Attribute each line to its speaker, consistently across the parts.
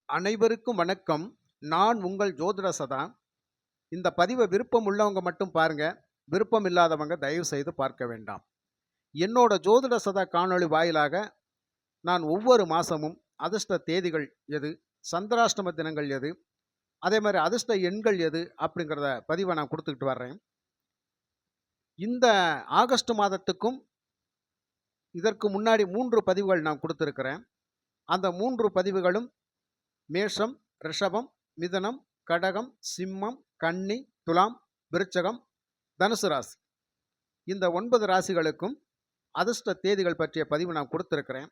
Speaker 1: அனைவருக்கும் வணக்கம். நான் உங்கள் ஜோதிட சதா. இந்த பதிவை விருப்பம் உள்ளவங்க மட்டும் பாருங்க. விருப்பம் இல்லாதவங்க தயவு செய்து பார்க்க வேண்டாம். என்னோட ஜோதிட சதா காணொளி வாயிலாக நான் ஒவ்வொரு மாசமும் அதிர்ஷ்ட தேதிகள் எது, சந்திராஷ்டம தினங்கள் எது, அதே மாதிரி அதிர்ஷ்ட எண்கள் எது அப்படிங்கிறத பதிவை நான் கொடுத்துக்கிட்டு வர்றேன். இந்த ஆகஸ்ட் மாதத்துக்கும் இதற்கு முன்னாடி 3 பதிவுகள் நான் கொடுத்துருக்கிறேன். அந்த 3 பதிவுகளும் மேஷம், ரிஷபம், மிதுனம், கடகம், சிம்மம், கன்னி, துலாம், விருச்சகம், தனுசு ராசி. இந்த 9 ராசிகளுக்கும் அதிர்ஷ்ட தேதிகள் பற்றிய பதிவு நான் கொடுத்துருக்கிறேன்.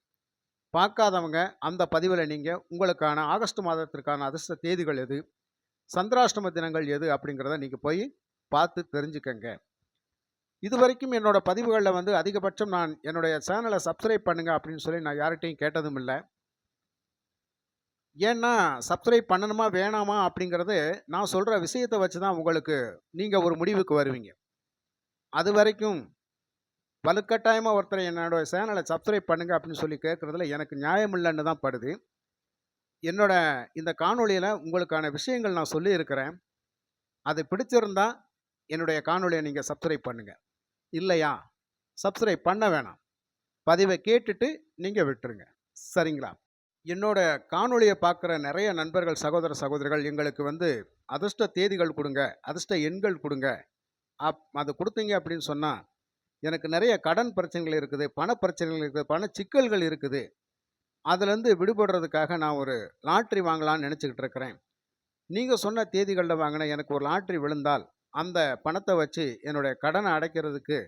Speaker 1: பார்க்காதவங்க அந்த பதிவில் நீங்கள் உங்களுக்கான ஆகஸ்ட் மாதத்திற்கான அதிர்ஷ்ட தேதிகள் எது, சந்திராஷ்டம தினங்கள் எது அப்படிங்கிறத நீங்கள் போய் பார்த்து தெரிஞ்சுக்கங்க. இது வரைக்கும் என்னோட பதிவுகளில் அதிகபட்சம் நான் என்னுடைய சேனலை சப்ஸ்கிரைப் பண்ணுங்க அப்படின்னு சொல்லி நான் யார்கிட்டையும் கேட்டதும் இல்லை. ஏன்னா சப்ஸ்கிரைப் பண்ணணுமா வேணாமா அப்படிங்கிறது நான் சொல்கிற விஷயத்தை வச்சு தான் உங்களுக்கு நீங்கள் ஒரு முடிவுக்கு வருவீங்க. அது வரைக்கும் வலுக்கட்டாயமாக ஒருத்தர் என்னோட சேனலை சப்ஸ்கிரைப் பண்ணுங்க அப்படின்னு சொல்லி கேட்குறதுல எனக்கு நியாயம் இல்லைன்னு தான் படுது. என்னோட இந்த காணொளியில் உங்களுக்கான விஷயங்கள் நான் சொல்லியிருக்கிறேன். அது பிடிச்சிருந்தா என்னுடைய காணொளியை நீங்கள் சப்ஸ்கிரைப் பண்ணுங்கள். இல்லையா சப்ஸ்கிரைப் பண்ண வேணாம். பதிவை கேட்டுட்டு நீங்கள் விட்டுருங்க. சரிங்களா? என்னோட காணொளியை பார்க்குற நிறைய நண்பர்கள், சகோதர சகோதரிகள் எங்களுக்கு அதிர்ஷ்ட தேதிகள் கொடுங்க, அதிர்ஷ்ட எண்கள் கொடுங்க. அது கொடுத்தீங்க அப்படின்னு சொன்னால் எனக்கு நிறைய கடன் பிரச்சனைகள் இருக்குது, பண பிரச்சனைகள் இருக்குது, பண சிக்கல்கள் இருக்குது. அதுலேருந்து விடுபடுறதுக்காக நான் ஒரு லாட்ரி வாங்கலான்னு நினச்சிக்கிட்டு இருக்கிறேன். நீங்கள் சொன்ன தேதிகளில் வாங்கின எனக்கு ஒரு லாட்ரி விழுந்தால் அந்த பணத்தை வச்சு என்னுடைய கடனை அடைக்கிறதுக்கு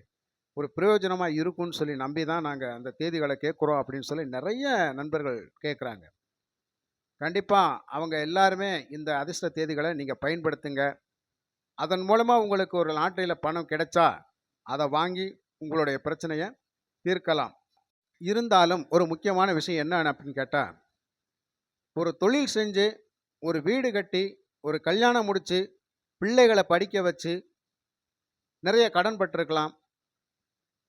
Speaker 1: ஒரு பிரயோஜனமாக இருக்கும்னு சொல்லி நம்பி தான் நாங்கள் அந்த தேதிகளை கேட்குறோம் அப்படின்னு சொல்லி நிறைய நண்பர்கள் கேட்குறாங்க. கண்டிப்பாக அவங்க எல்லாருமே இந்த அதிர்ஷ்ட தேதிகளை நீங்கள் பயன்படுத்துங்க. அதன் மூலமாக உங்களுக்கு ஒரு லாட்டரியில் பணம் கிடைச்சா அதை வாங்கி உங்களுடைய பிரச்சனையை தீர்க்கலாம். இருந்தாலும் ஒரு முக்கியமான விஷயம் என்ன அப்படின்னு கேட்டால், ஒரு தொழில் செஞ்சு, ஒரு வீடு கட்டி, ஒரு கல்யாணம் முடித்து, பிள்ளைகளை படிக்க வச்சு நிறைய கடன் பட்டிருக்கலாம்.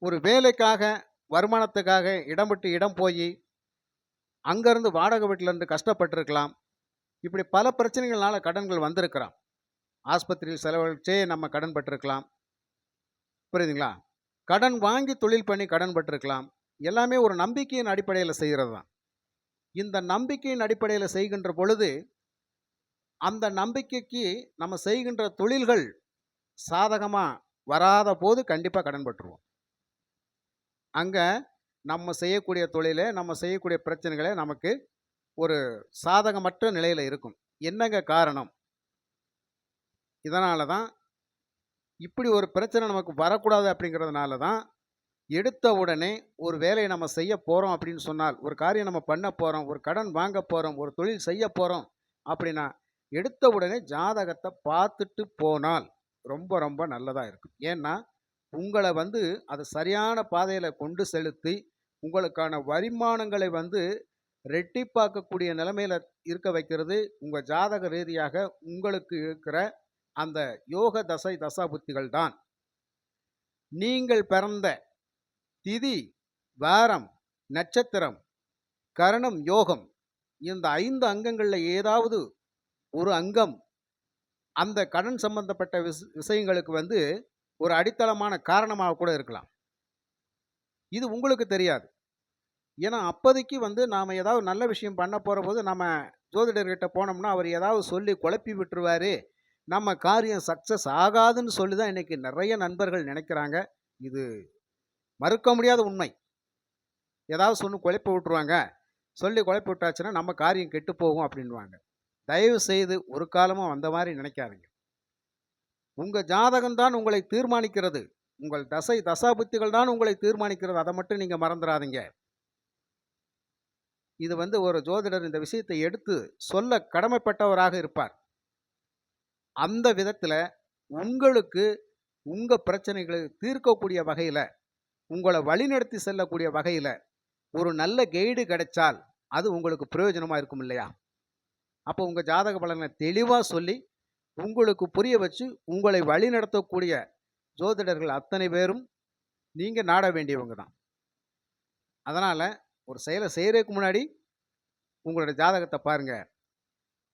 Speaker 1: ஒரு வேலைக்காக, வருமானத்துக்காக இடம் விட்டு இடம் போய் அங்கேருந்து வாடகை வீட்டிலேருந்து கஷ்டப்பட்டிருக்கலாம். இப்படி பல பிரச்சனைகள்னால கடன்கள் வந்திருக்கிறான். ஆஸ்பத்திரியில் செலவழிச்சே நம்ம கடன் பட்டிருக்கலாம். புரியுதுங்களா? கடன் வாங்கி தொழில் பண்ணி கடன் பட்டிருக்கலாம். எல்லாமே ஒரு நம்பிக்கையின் அடிப்படையில் செய்கிறது தான். இந்த நம்பிக்கையின் அடிப்படையில் செய்கின்ற பொழுது அந்த நம்பிக்கைக்கு நம்ம செய்கின்ற தொழில்கள் சாதகமாக வராத போது கண்டிப்பாக கடன் பட்டுருவோம். அங்கே நம்ம செய்யக்கூடிய தொழிலை, நம்ம செய்யக்கூடிய பிரச்சனைகளை நமக்கு ஒரு சாதகமற்ற நிலையில் இருக்கும். என்னங்க காரணம்? இதனால தான் இப்படி ஒரு பிரச்சனை நமக்கு வரக்கூடாது. அப்படிங்கிறதுனால தான் எடுத்த உடனே ஒரு வேலையை நம்ம செய்ய போகிறோம் அப்படின்னு சொன்னால், ஒரு காரியம் நம்ம பண்ண போகிறோம், ஒரு கடன் வாங்க போகிறோம், ஒரு தொழில் செய்ய போகிறோம் அப்படின்னா எடுத்த உடனே ஜாதகத்தை பார்த்துட்டு போனால் ரொம்ப ரொம்ப நல்லதாக இருக்கும். ஏன்னா உங்களை அது சரியான பாதையில் கொண்டு செலுத்தி உங்களுக்கான வருமானங்களை ரெட்டிப்பாக்கக்கூடிய நிலைமையில் இருக்க வைக்கிறது உங்கள் ஜாதக ரீதியாக உங்களுக்கு இருக்கிற அந்த யோக தசை தசாபுத்திகள் தான். நீங்கள் பிறந்த திதி, வாரம், நட்சத்திரம், கரணம், யோகம், இந்த 5 அங்கங்களில் ஏதாவது ஒரு அங்கம் அந்த கடன் சம்பந்தப்பட்ட விஷயங்களுக்கு ஒரு அடித்தளமான காரணமாக கூட இருக்கலாம். இது உங்களுக்கு தெரியாது. ஏன்னா அப்போதைக்கு நாம் ஏதாவது நல்ல விஷயம் பண்ண போகிற போது நம்ம ஜோதிடர்கிட்ட போனோம்னா அவர் ஏதாவது சொல்லி குழப்பி விட்டுருவார், நம்ம காரியம் சக்ஸஸ் ஆகாதுன்னு சொல்லி தான் இன்றைக்கி நிறைய நண்பர்கள் நினைக்கிறாங்க. இது மறுக்க முடியாத உண்மை. ஏதாவது சொன்னு குழப்பி விட்டுருவாங்க, சொல்லி குழப்பி விட்டாச்சுன்னா நம்ம காரியம் கெட்டு போகும் அப்படின்வாங்க. தயவு செய்து ஒரு காலமும் அந்த மாதிரி நினைக்காதீங்க. உங்கள் ஜாதகம்தான் உங்களை தீர்மானிக்கிறது, உங்கள் தசை தசாபுத்திகள் தான் உங்களை தீர்மானிக்கிறது. அதை மட்டும் நீங்கள் மறந்துடாதீங்க. இது ஒரு ஜோதிடர் இந்த விஷயத்தை எடுத்து சொல்ல கடமைப்பட்டவராக இருப்பார். அந்த விதத்தில் உங்களுக்கு உங்கள் பிரச்சனைகளை தீர்க்கக்கூடிய வகையில், உங்களை வழிநடத்தி செல்லக்கூடிய வகையில் ஒரு நல்ல கைடு கிடைச்சால் அது உங்களுக்கு பிரயோஜனமாக இருக்கும் இல்லையா? அப்போ உங்கள் ஜாதக பலனை தெளிவாக சொல்லி உங்களுக்கு புரிய வச்சு உங்களை வழி நடத்தக்கூடிய ஜோதிடர்கள் அத்தனை பேரும் நீங்கள் நாட வேண்டியவங்க தான். அதனால் ஒரு செயலை செய்கிறதுக்கு முன்னாடி உங்களோட ஜாதகத்தை பாருங்கள்.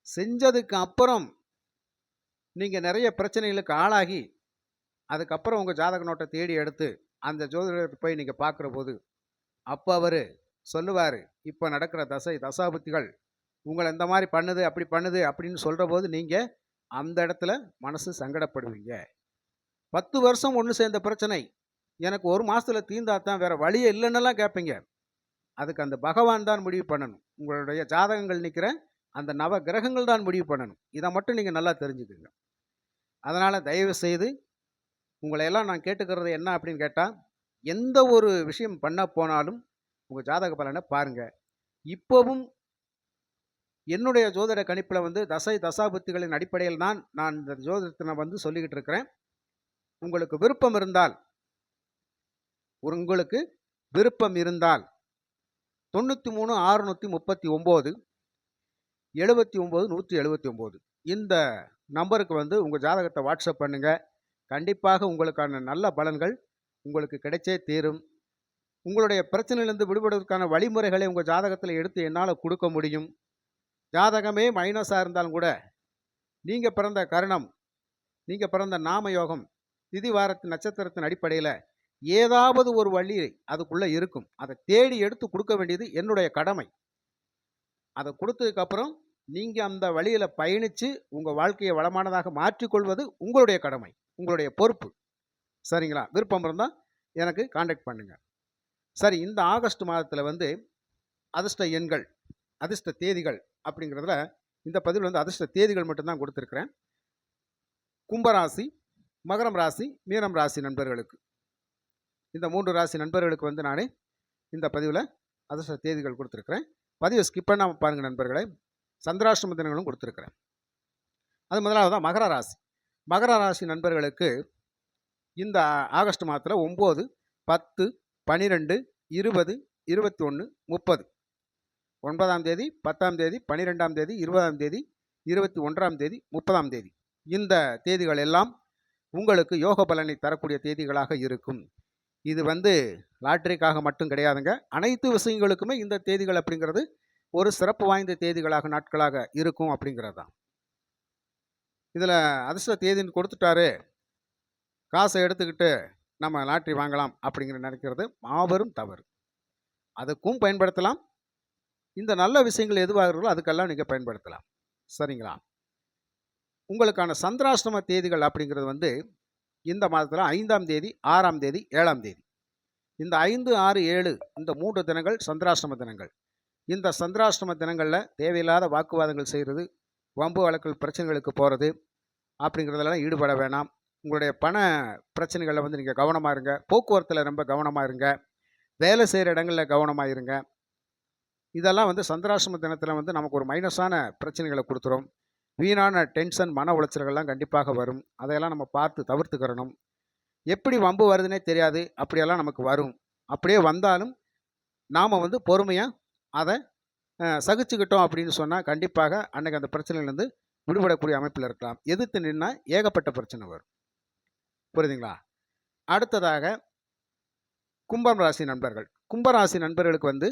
Speaker 1: செஞ்சதுக்கு அப்புறம் நீங்கள் நிறைய பிரச்சனைகளுக்கு ஆளாகி அதுக்கப்புறம் உங்கள் ஜாதக நோட்டை தேடி எடுத்து அந்த ஜோதிடத்தை போய் நீங்கள் பார்க்குற போது அப்போ அவர் சொல்லுவார், இப்போ நடக்கிற தசாபுத்திகள் உங்களை இந்த மாதிரி பண்ணுது அப்படி பண்ணுது அப்படின்னு சொல்கிற போது நீங்கள் அந்த இடத்துல மனசு சங்கடப்படுவீங்க. 10 வருஷம் ஒன்று சேர்ந்த பிரச்சனை எனக்கு 1 மாதத்தில் தீர்ந்தாதான் வேற வழியே இல்லைன்னெல்லாம் கேட்பீங்க. அதுக்கு அந்த பகவான் தான் முடிவு பண்ணணும். உங்களுடைய ஜாதகங்கள் நிற்கிற அந்த நவ கிரகங்கள் தான் முடிவு பண்ணணும். இதை மட்டும் நீங்கள் நல்லா தெரிஞ்சுக்குங்க. அதனால் தயவு செய்து உங்களையெல்லாம் நான் கேட்டுக்கிறது என்ன அப்படின்னு கேட்டால், எந்த ஒரு விஷயம் பண்ண போனாலும் உங்கள் ஜாதக பலனை பாருங்கள். இப்போவும் என்னுடைய ஜோதிட கணிப்பில் வந்து தசாபுத்திகளின் அடிப்படையில் தான் நான் இந்த ஜோதிடத்தை சொல்லிக்கிட்டு இருக்கிறேன். உங்களுக்கு விருப்பம் இருந்தால் 93 639 79 179 இந்த நம்பருக்கு உங்கள் ஜாதகத்தை வாட்ஸ்அப் பண்ணுங்கள். கண்டிப்பாக உங்களுக்கான நல்ல பலன்கள் உங்களுக்கு கிடைச்சே தீரும். உங்களுடைய பிரச்சனையிலிருந்து விடுபடுவதற்கான வழிமுறைகளை உங்கள் ஜாதகத்தில் எடுத்து என்னால் கொடுக்க முடியும். ஜாதகமே மைனஸாக இருந்தாலும் கூட நீங்கள் பிறந்த கரணம், நீங்கள் பிறந்த நாம யோகம், திதி வாரத்தின் நட்சத்திரத்தின் அடிப்படையில் ஏதாவது ஒரு வழி அதுக்குள்ளே இருக்கும். அதை தேடி எடுத்து கொடுக்க வேண்டியது என்னுடைய கடமை. அதை கொடுத்ததுக்கப்புறம் நீங்கள் அந்த வழியில் பயணித்து உங்கள் வாழ்க்கையை வளமானதாக மாற்றிக்கொள்வது உங்களுடைய கடமை, உங்களுடைய பொறுப்பு. சரிங்களா? விருப்பம் இருந்தால் எனக்கு காண்டாக்ட் பண்ணுங்கள். சரி, இந்த ஆகஸ்ட் மாதத்தில் அதிர்ஷ்ட எண்கள், அதிர்ஷ்ட தேதிகள் அப்படிங்கிறதுல இந்த பதிவில் அதிர்ஷ்ட தேதிகள் மட்டும்தான் கொடுத்துருக்குறேன். கும்பராசி, மகரம் ராசி, மீனம் ராசி நண்பர்களுக்கு, இந்த 3 ராசி நண்பர்களுக்கு நான் இந்த பதிவில் அதிர்ஷ்ட தேதிகள் கொடுத்துருக்குறேன். பதிவை ஸ்கிப் பண்ணாமல் பாருங்கள் நண்பர்களே. சந்திராஷ்டம தினங்களும் கொடுத்துருக்குறேன். அது முதலாவதாக மகர ராசி. மகர ராசி நண்பர்களுக்கு இந்த ஆகஸ்ட் மாதத்தில் 9, 10, 12, 20, 21, 30, 9ஆம் தேதி, 10ஆம் தேதி, 12ஆம் தேதி, 20ஆம் தேதி, 21ஆம் தேதி, 30ஆம் தேதி இந்த தேதிகள் எல்லாம் உங்களுக்கு யோக பலனை தரக்கூடிய தேதிகளாக இருக்கும். இது லாட்டரிக்காக மட்டும் கிடையாதுங்க. அனைத்து விஷயங்களுக்குமே இந்த தேதிகள் அப்படிங்கிறது ஒரு சிறப்பு வாய்ந்த தேதிகளாக, நாட்களாக இருக்கும் அப்படிங்கிறது தான். இதில் அதிர்ஷ்ட தேதின்னு கொடுத்துட்டாரு, காசை எடுத்துக்கிட்டு நம்ம லாட்ரி வாங்கலாம் அப்படிங்கிற நினைக்கிறது மாபெரும் தவறு. அதுக்கும் பயன்படுத்தலாம். இந்த நல்ல விஷயங்கள் எதுவாகிறதோ அதுக்கெல்லாம் நீங்கள் பயன்படுத்தலாம். சரிங்களா? உங்களுக்கான சந்திராஷ்டம தேதிகள் அப்படிங்கிறது இந்த மாதத்தில் 5ஆம் தேதி, 6ஆம் தேதி, 7ஆம் தேதி, இந்த 5, 6, 7 இந்த 3 தினங்கள் சந்திராஷ்டம தினங்கள். இந்த சந்திராஷ்டம தினங்களில் தேவையில்லாத வாக்குவாதங்கள் செய்கிறது, வம்பு வழக்கல் பிரச்சனைகளுக்கு போகிறது அப்படிங்கிறதெல்லாம் ஈடுபட வேணாம். உங்களுடைய பண பிரச்சனைகளில் நீங்கள் கவனமாக இருங்க. போக்குவரத்தில் ரொம்ப கவனமாக இருங்க. வேலை செய்கிற இடங்களில் கவனமாக இருங்க. இதெல்லாம் சந்திராஷ்டம தினத்தில் நமக்கு ஒரு மைனஸான பிரச்சனைகளை கொடுத்துரும். வீணான டென்ஷன், மன உளைச்சல்கள்லாம் கண்டிப்பாக வரும். அதையெல்லாம் நம்ம பார்த்து தவிர்த்துக்கிறணும். எப்படி வம்பு வருதுன்னே தெரியாது, அப்படியெல்லாம் நமக்கு வரும். அப்படியே வந்தாலும் நாம் பொறுமையாக அதை சகிச்சுக்கிட்டோம் அப்படின்னு சொன்னால் கண்டிப்பாக அன்றைக்கு அந்த பிரச்சனையிலேருந்து விடுபடக்கூடிய அமைப்பில் இருக்கலாம். எதிர்த்து நின்னால் ஏகப்பட்ட பிரச்சனை வரும். புரியுதுங்களா? அடுத்ததாக கும்பம் ராசி நண்பர்கள். கும்பராசி நண்பர்களுக்கு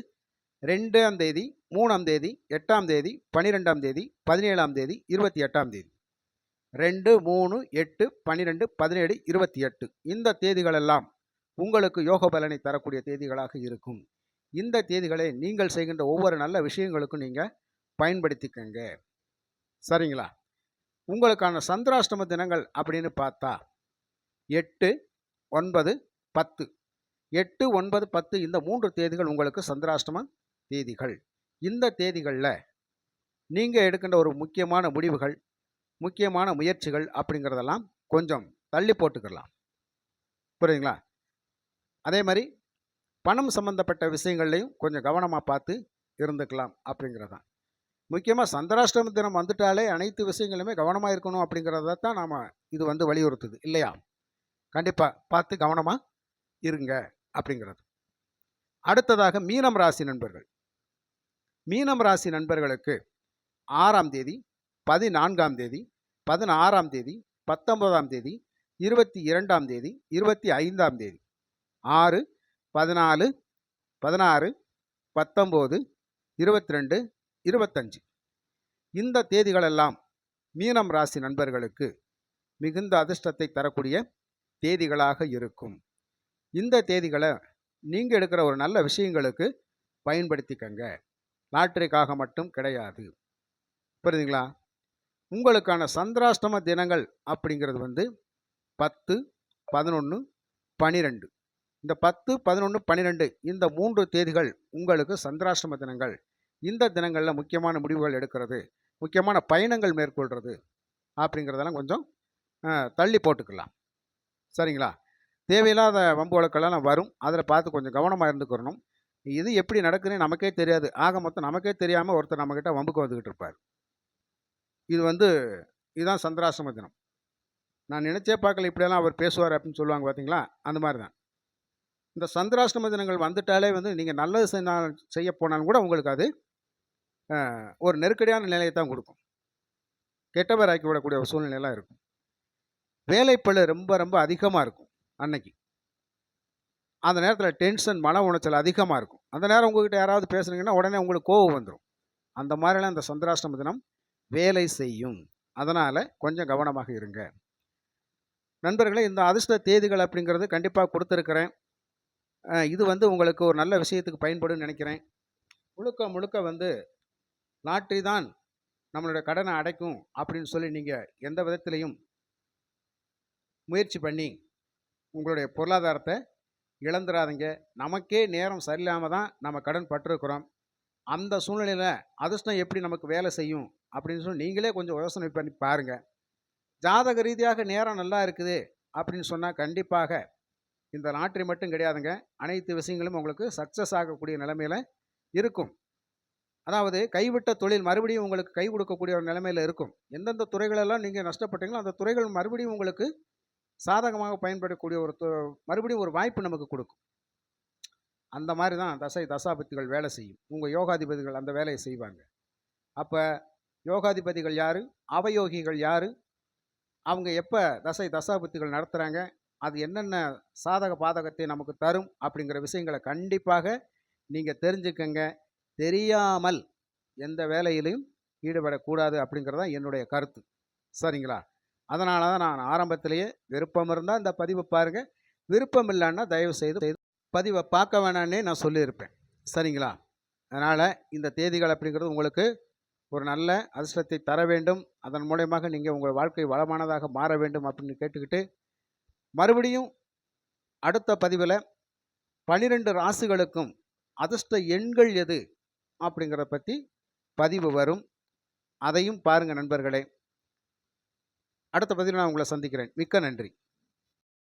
Speaker 1: 2ஆம் தேதி, 3ஆம் தேதி, 8ஆம் தேதி, 12ஆம் தேதி, 17ஆம் தேதி, 28ஆம் தேதி, 2, 3, 8, 12, 17, 28 இந்த தேதிகளெல்லாம் உங்களுக்கு யோக பலனை தரக்கூடிய தேதிகளாக இருக்கும். இந்த தேதிகளை நீங்கள் செய்கின்ற ஒவ்வொரு நல்ல விஷயங்களுக்கும் நீங்கள் பயன்படுத்திக்கங்க. சரிங்களா? உங்களுக்கான சந்திராஷ்டம தினங்கள் அப்படின்னு பார்த்தா 8, 9, 10, 8, 9, 10 இந்த 3 தேதிகள் உங்களுக்கு சந்திராஷ்டம தேதிகள். இந்த தேதிகளில் நீங்கள் எடுக்கின்ற ஒரு முக்கியமான முடிவுகள், முக்கியமான முயற்சிகள் அப்படிங்கிறதெல்லாம் கொஞ்சம் தள்ளி போட்டுக்கலாம். புரியுதுங்களா? அதே மாதிரி பணம் சம்பந்தப்பட்ட விஷயங்கள்லையும் கொஞ்சம் கவனமாக பார்த்து இருந்துக்கலாம் அப்படிங்கிறது தான். முக்கியமாக சந்திராஷ்டம தினம் வந்துட்டாலே அனைத்து விஷயங்களுமே கவனமாக இருக்கணும் அப்படிங்கிறத தான் நாம் இது வலியுறுத்துது இல்லையா? கண்டிப்பாக பார்த்து கவனமாக இருங்க அப்படிங்கிறது. அடுத்ததாக மீனம் ராசி நண்பர்கள். மீனம் ராசி நண்பர்களுக்கு 6ஆம் தேதி, 14ஆம் தேதி, 16ஆம் தேதி, 19ஆம் தேதி, 22ஆம் தேதி, 25ஆம் தேதி, 6, 14, 16, 19, 22, 25 இந்த தேதிகளெல்லாம் மீனம் ராசி நண்பர்களுக்கு மிகுந்த அதிர்ஷ்டத்தை தரக்கூடிய தேதிகளாக இருக்கும். இந்த தேதிகளை நீங்கள் எடுக்கிற ஒரு நல்ல விஷயங்களுக்கு பயன்படுத்திக்கங்க. லாட்டரிக்காக மட்டும் கிடையாது. புரியுதுங்களா? உங்களுக்கான சந்திராஷ்டம தினங்கள் அப்படிங்கிறது 10, 11, 12. இந்த 10, 11, 12 இந்த 3 தேதிகள் உங்களுக்கு சந்திராஷ்டம தினங்கள். இந்த தினங்களில் முக்கியமான முடிவுகள் எடுக்கிறது, முக்கியமான பயணங்கள் மேற்கொள்கிறது அப்படிங்கிறதெல்லாம் கொஞ்சம் தள்ளி போட்டுக்கலாம். சரிங்களா? தேவையில்லாத வம்பு வழக்கெல்லாம் வரும். அதில் பார்த்து கொஞ்சம் கவனமாக இருந்துக்கிறணும். இது எப்படி நடக்குதுன்னு நமக்கே தெரியாது. ஆக மொத்தம் நமக்கே தெரியாமல் ஒருத்தர் நம்மக்கிட்ட வம்புக்கு வந்துக்கிட்டு இருப்பார். இதுதான் சந்திராஷ்டம தினம். நான் நினச்சே பார்க்கல இப்படியெல்லாம் அவர் பேசுவார் அப்படின்னு சொல்லுவாங்க பார்த்தீங்களா? அந்த மாதிரி தான். இந்த சந்திராஷ்டம தினங்கள் வந்துட்டாலே நீங்கள் நல்லது செய்ய போனாலும் கூட உங்களுக்கு அது ஒரு நெருக்கடியான நிலையை தான் கொடுக்கும். கெட்டவர் ஆக்கி விடக்கூடிய ஒரு சூழ்நிலையெல்லாம் இருக்கும். வேலைப்பளு ரொம்ப ரொம்ப அதிகமாக இருக்கும் அன்னைக்கு. அந்த நேரத்தில் டென்ஷன், மன உளைச்சல் அதிகமாக இருக்கும். அந்த நேரம் உங்கள்கிட்ட யாராவது பேசுனீங்கன்னா உடனே உங்களுக்கு கோபம் வந்துடும். அந்த மாதிரிலாம் இந்த சந்திராஷ்டம தினம் வேலை செய்யும். அதனால் கொஞ்சம் கவனமாக இருங்க நண்பர்களே. இந்த அதிர்ஷ்ட தேதிகள் அப்படிங்கிறது கண்டிப்பாக கொடுத்துருக்கிறேன். இது உங்களுக்கு ஒரு நல்ல விஷயத்துக்கு பயன்படுன்னு நினைக்கிறேன். முழுக்க முழுக்க லாட்ரி தான் நம்மளுடைய கடனை அடைக்கும் அப்படின்னு சொல்லி நீங்கள் எந்த விதத்திலையும் முயற்சி பண்ணி உங்களுடைய பொருளாதாரத்தை இழந்துடாதீங்க. நமக்கே நேரம் சரியில்லாமல் தான் நம்ம கடன் பட்டிருக்கிறோம். அந்த சூழ்நிலையில் அதிர்ஷ்டம் எப்படி நமக்கு வேலை செய்யும் அப்படின்னு சொல்லி நீங்களே கொஞ்சம் யோசனை பண்ணி பாருங்கள். ஜாதக ரீதியாக நேரம் நல்லா இருக்குது அப்படின்னு சொன்னால் கண்டிப்பாக இந்த லாட்ரி மட்டும் கிடையாதுங்க, அனைத்து விஷயங்களும் உங்களுக்கு சக்ஸஸ் ஆகக்கூடிய நிலைமையில் இருக்கும். அதாவது கைவிட்ட தொழில் மறுபடியும் உங்களுக்கு கை கொடுக்கக்கூடிய ஒரு நிலைமையில் இருக்கும். எந்தெந்த துறைகளெல்லாம் நீங்கள் நஷ்டப்பட்டீங்களோ அந்த துறைகள் மறுபடியும் உங்களுக்கு சாதகமாக பயன்படக்கூடிய மறுபடியும் ஒரு வாய்ப்பு நமக்கு கொடுக்கும். அந்த மாதிரி தான் தசாபதிகள் வேலை செய்யும். உங்கள் யோகாதிபதிகள் அந்த வேலையை செய்வாங்க. அப்போ யோகாதிபதிகள் யார், அவயோகிகள் யார், அவங்க எப்போ தசாபதிகள் நடத்துகிறாங்க, அது என்னென்ன சாதக பாதகத்தை நமக்கு தரும் அப்படிங்கிற விஷயங்களை கண்டிப்பாக நீங்கள் தெரிஞ்சுக்கங்க. தெரியாமல் எந்த வேலையிலையும் ஈடுபடக்கூடாது அப்படிங்கிறது தான் என்னுடைய கருத்து. சரிங்களா? அதனால தான் நான் ஆரம்பத்திலேயே விருப்பம் இருந்தால் இந்த பதிவை பாருங்கள், விருப்பம் இல்லைன்னா தயவு செய்து பதிவை பார்க்க வேணான்னே நான் சொல்லியிருப்பேன். சரிங்களா? அதனால் இந்த தேதிகள் அப்படிங்கிறது உங்களுக்கு ஒரு நல்ல அதிர்ஷ்டத்தை தர வேண்டும். அதன் மூலயமாக நீங்கள் உங்கள் வாழ்க்கை வளமானதாக மாற வேண்டும் அப்படின்னு கேட்டுக்கிட்டு, மறுபடியும் அடுத்த பதிவில் 12 ராசிகளுக்கும் அதிர்ஷ்ட எண்கள் எது அப்படிங்கிறத பற்றி பதிவு வரும். அதையும் பாருங்கள் நண்பர்களே. அடுத்த பதிவில் நான் உங்களை சந்திக்கிறேன். மிக்க நன்றி.